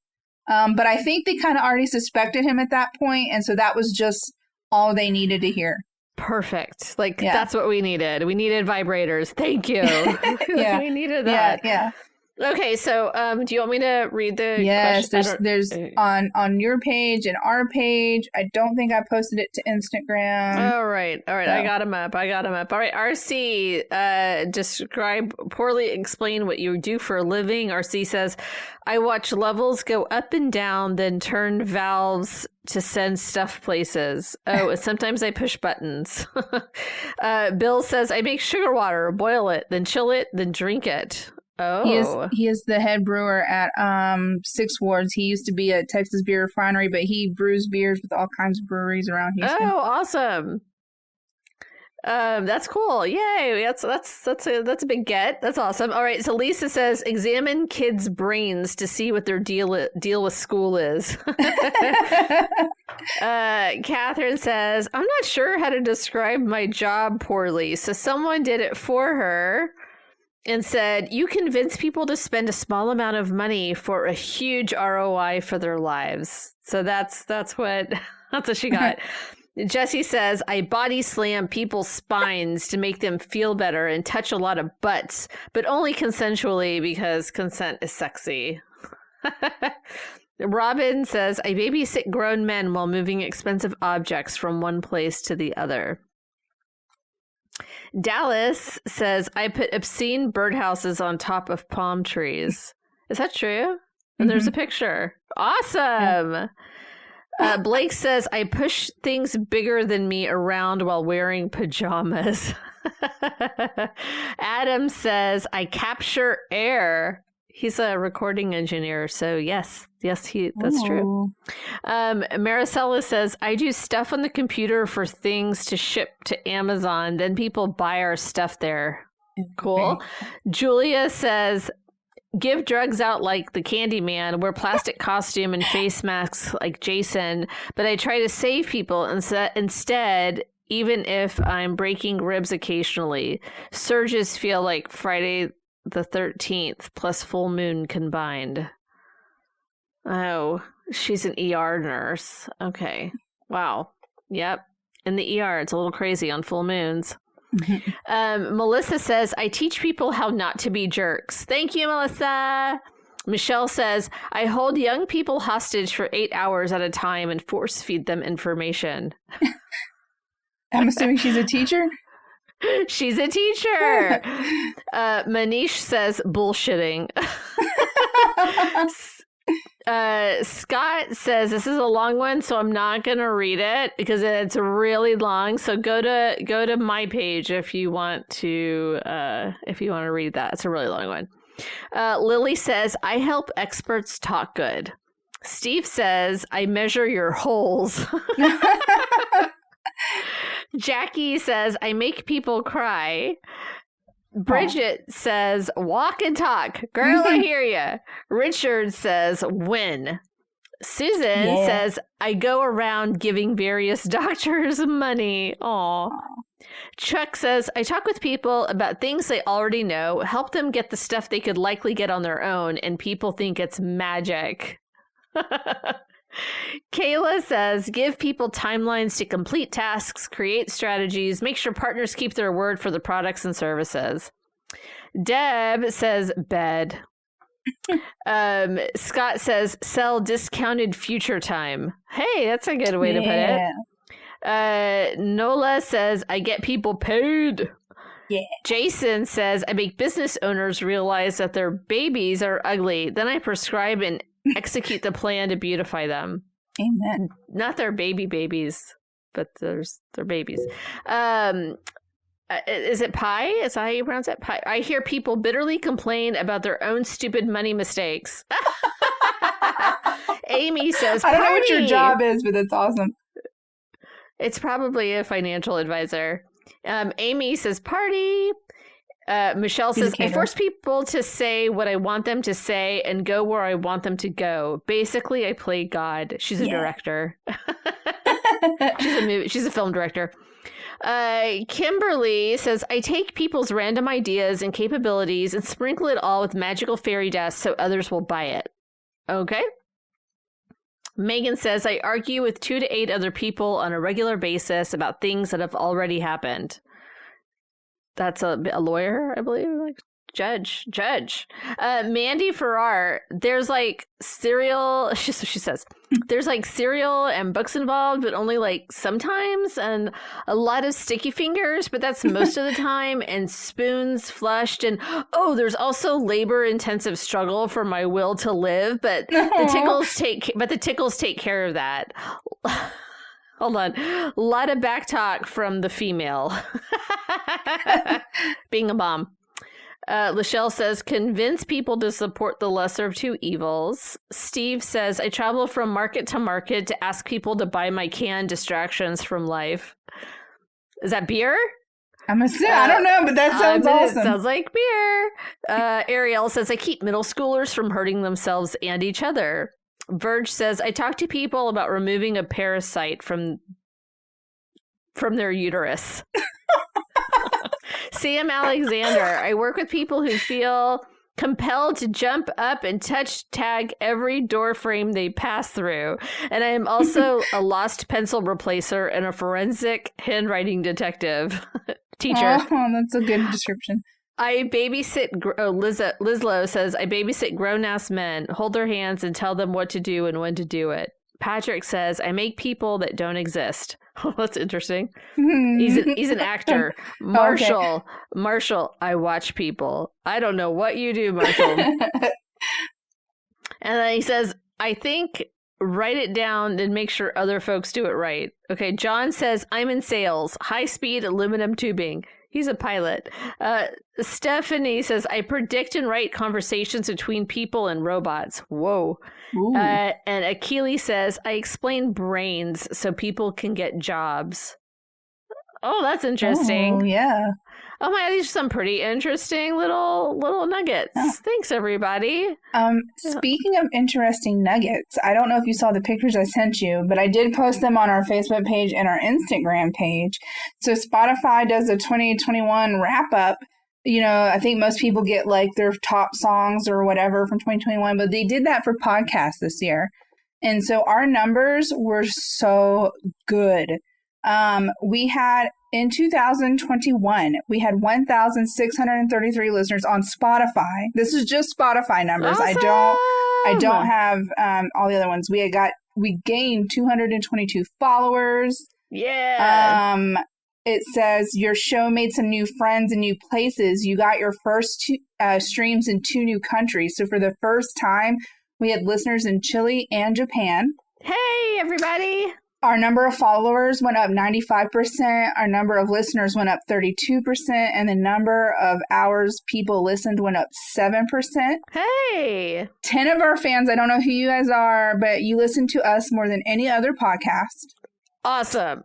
But I think they kind of already suspected him at that point, and so that was just all they needed to hear. Perfect. Like, that's what we needed. We needed vibrators. Thank you. We needed that. Yeah. Okay, so do you want me to read the Yes, question? there's on your page and our page. I don't think I posted it to Instagram. All right. So. I got them up. All right, RC, poorly explain what you do for a living. RC says, I watch levels go up and down, then turn valves to send stuff places. Oh, and sometimes I push buttons. Bill says, I make sugar water, boil it, then chill it, then drink it. Oh, he is the head brewer at Six Wards. He used to be at Texas Beer Refinery, but he brews beers with all kinds of breweries around Houston. Oh, awesome! That's cool. Yay! That's a big get. That's awesome. All right. So Lisa says, examine kids' brains to see what their deal with school is. Catherine says, I'm not sure how to describe my job poorly, so someone did it for her. And said, you convince people to spend a small amount of money for a huge ROI for their lives. So that's what she got. Jesse says, I body slam people's spines to make them feel better and touch a lot of butts, but only consensually because consent is sexy. Robin says, I babysit grown men while moving expensive objects from one place to the other. Dallas says, I put obscene birdhouses on top of palm trees. Is that true? And there's a picture. Awesome. Blake says, I push things bigger than me around while wearing pajamas. Adam says, I capture air. He's a recording engineer, so yes, that's true. Maricela says, I do stuff on the computer for things to ship to Amazon. Then people buy our stuff there. Cool. Julia says, give drugs out like the Candyman, wear plastic costume and face masks like Jason, but I try to save people instead, even if I'm breaking ribs occasionally. Surges feel like Friday the 13th plus full moon combined. Oh, she's an ER nurse. Okay. Wow. Yep. In the ER, it's a little crazy on full moons. Melissa says, I teach people how not to be jerks. Thank you, Melissa. Michelle says, I hold young people hostage for 8 hours at a time and force feed them information. I'm assuming she's a teacher? She's a teacher. Manish says, bullshitting. Scott says, this is a long one, so I'm not going to read it because it's really long. So go to my page if you want to read that. It's a really long one. Lily says, I help experts talk good. Steve says, I measure your holes. Jackie says, I make people cry. Bridget says, walk and talk. Girl, I hear ya. Richard says, win. Susan says, I go around giving various doctors money. Aw. Chuck says, I talk with people about things they already know, help them get the stuff they could likely get on their own, and people think it's magic. Kayla says, give people timelines to complete tasks, create strategies, make sure partners keep their word for the products and services. Deb says, bed. Scott says, sell discounted future time. Hey, that's a good way to put it. Nola says, I get people paid. Yeah. Jason says, I make business owners realize that their babies are ugly. Then I prescribe and execute the plan to beautify them. Amen. Not their babies, but their babies. Is it pie? Is that how you pronounce it? Pie. I hear people bitterly complain about their own stupid money mistakes. Amy says, I don't know what your job is, but it's awesome. It's probably a financial advisor. Amy says, party. Michelle says, I force people to say what I want them to say and go where I want them to go. Basically, I play God. She's a director. She's a film director. Kimberly says, I take people's random ideas and capabilities and sprinkle it all with magical fairy dust so others will buy it. Okay. Megan says, I argue with 2 to 8 other people on a regular basis about things that have already happened. That's a lawyer, I believe. Like judge. Mandy Farrar, there's like cereal. She says there's like cereal and books involved, but only like sometimes, and a lot of sticky fingers, but that's most of the time, and spoons flushed, and there's also labor-intensive struggle for my will to live, but the tickles take care of that. Hold on. A lot of back talk from the female. Being a mom. Lachelle says, convince people to support the lesser of two evils. Steve says, I travel from market to market to ask people to buy my canned distractions from life. Is that beer? I'm assuming. I don't know, but that sounds awesome. It sounds like beer. Ariel says, I keep middle schoolers from hurting themselves and each other. Verge says, I talk to people about removing a parasite from their uterus. Sam Alexander, I work with people who feel compelled to jump up and touch tag every door frame they pass through. And I am also a lost pencil replacer and a forensic handwriting detective. Teacher. Oh, that's a good description. I babysit, Lizlo says, I babysit grown-ass men, hold their hands and tell them what to do and when to do it. Patrick says, I make people that don't exist. Oh, that's interesting. He's an actor. Marshall, I watch people. I don't know what you do, Marshall. And then he says, I think write it down and make sure other folks do it right. Okay, John says, I'm in sales, high-speed aluminum tubing. He's a pilot. Stephanie says, I predict and write conversations between people and robots. Whoa. And Achilles says, I explain brains so people can get jobs. Oh, that's interesting. Oh, yeah. Oh my, these are some pretty interesting little nuggets. Oh. Thanks, everybody. Speaking of interesting nuggets, I don't know if you saw the pictures I sent you, but I did post them on our Facebook page and our Instagram page. So Spotify does a 2021 wrap up. You know, I think most people get like their top songs or whatever from 2021, but they did that for podcasts this year. And so our numbers were so good. We had in 2021, we had 1,633 listeners on Spotify. This is just Spotify numbers. Awesome. I don't have all the other ones. We gained 222 followers. Yeah. It says your show made some new friends in new places. You got your first streams in 2 new countries. So for the first time, we had listeners in Chile and Japan. Hey, everybody. Our number of followers went up 95%. Our number of listeners went up 32%. And the number of hours people listened went up 7%. Hey! 10 of our fans, I don't know who you guys are, but you listen to us more than any other podcast. Awesome.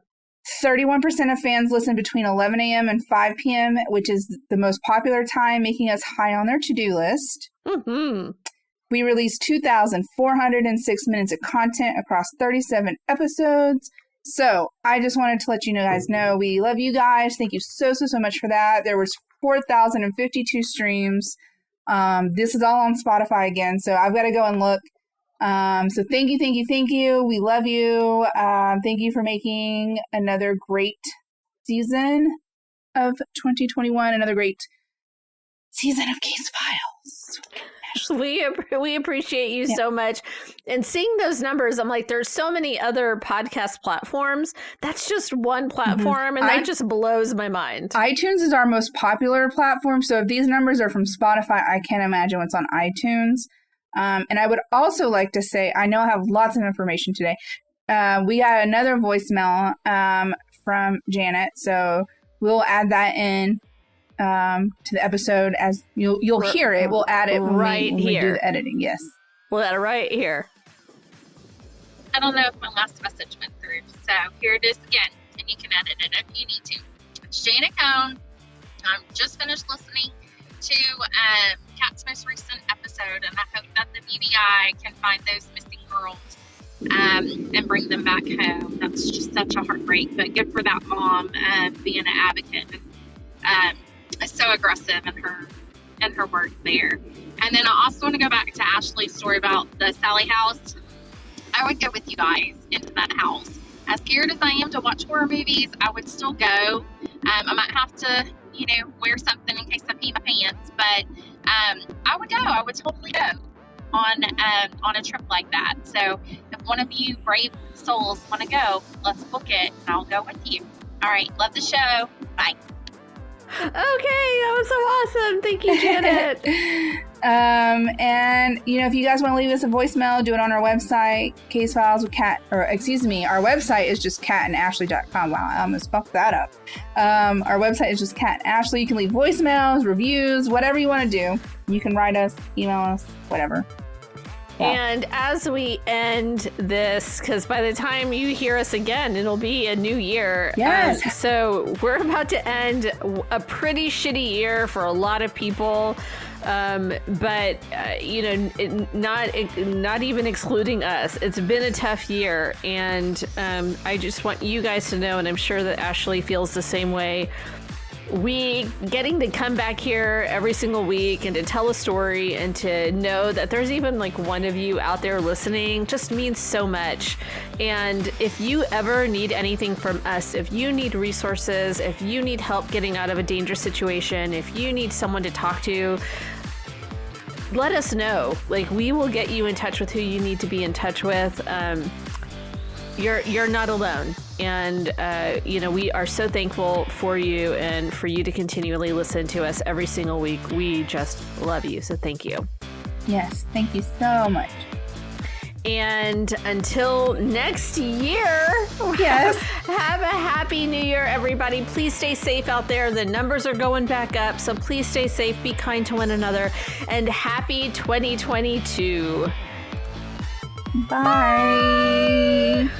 31% of fans listen between 11 a.m. and 5 p.m., which is the most popular time, making us high on their to-do list. Mm-hmm. We released 2,406 minutes of content across 37 episodes. So I just wanted to let you guys know we love you guys. Thank you so much for that. There was 4,052 streams. This is all on Spotify again, so I've got to go and look. So thank you. We love you. Thank you for making another great season of 2021, another great season of Case Files. We appreciate you so much. And seeing those numbers, I'm like, there's so many other podcast platforms. That's just one platform, and that just blows my mind. iTunes is our most popular platform, so if these numbers are from Spotify, I can't imagine what's on iTunes. And I would also like to say, I know I have lots of information today. We got another voicemail from Janet, so we'll add that in to the episode as you'll hear it. We'll add it when we do the editing. Yes. We'll add it right here. I don't know if my last message went through, so here it is again, and you can edit it if you need to. It's Janet Cohn. I'm just finished listening to Kat's most recent episode, and I hope that the BBI can find those missing girls and bring them back home. That's just such a heartbreak, but good for that mom being an advocate and so aggressive in her work there. And then I also want to go back to Ashley's story about the Sally house. I would go with you guys into that house. As scared as I am to watch horror movies, I would still go. I might have to, wear something in case I pee my pants, but I would go. I would totally go on a trip like that. So if one of you brave souls want to go, let's book it, and I'll go with you. All right. Love the show. Bye. Okay, that was so awesome. Thank you, Janet. And if you guys want to leave us a voicemail, do it on our website, Case Files with Kat, our website is just katandashley.com. Wow, I almost fucked that up. Our website is just Kat and Ashley. You can leave voicemails, reviews, whatever you want to do. You can write us, email us, whatever. And as we end this, because by the time you hear us again, it'll be a new year. Yes. So we're about to end a pretty shitty year for a lot of people. But not even excluding us. It's been a tough year. And I just want you guys to know, and I'm sure that Ashley feels the same way, we getting to come back here every single week and to tell a story and to know that there's even like one of you out there listening just means so much. And if you ever need anything from us, if you need resources, if you need help getting out of a dangerous situation, if you need someone to talk to, let us know. Like, we will get you in touch with who you need to be in touch with. You're not alone. And, we are so thankful for you and for you to continually listen to us every single week. We just love you. So thank you. Yes. Thank you so much. And until next year, Yes. have a happy new year, everybody. Please stay safe out there. The numbers are going back up, so please stay safe, be kind to one another, and happy 2022. Bye.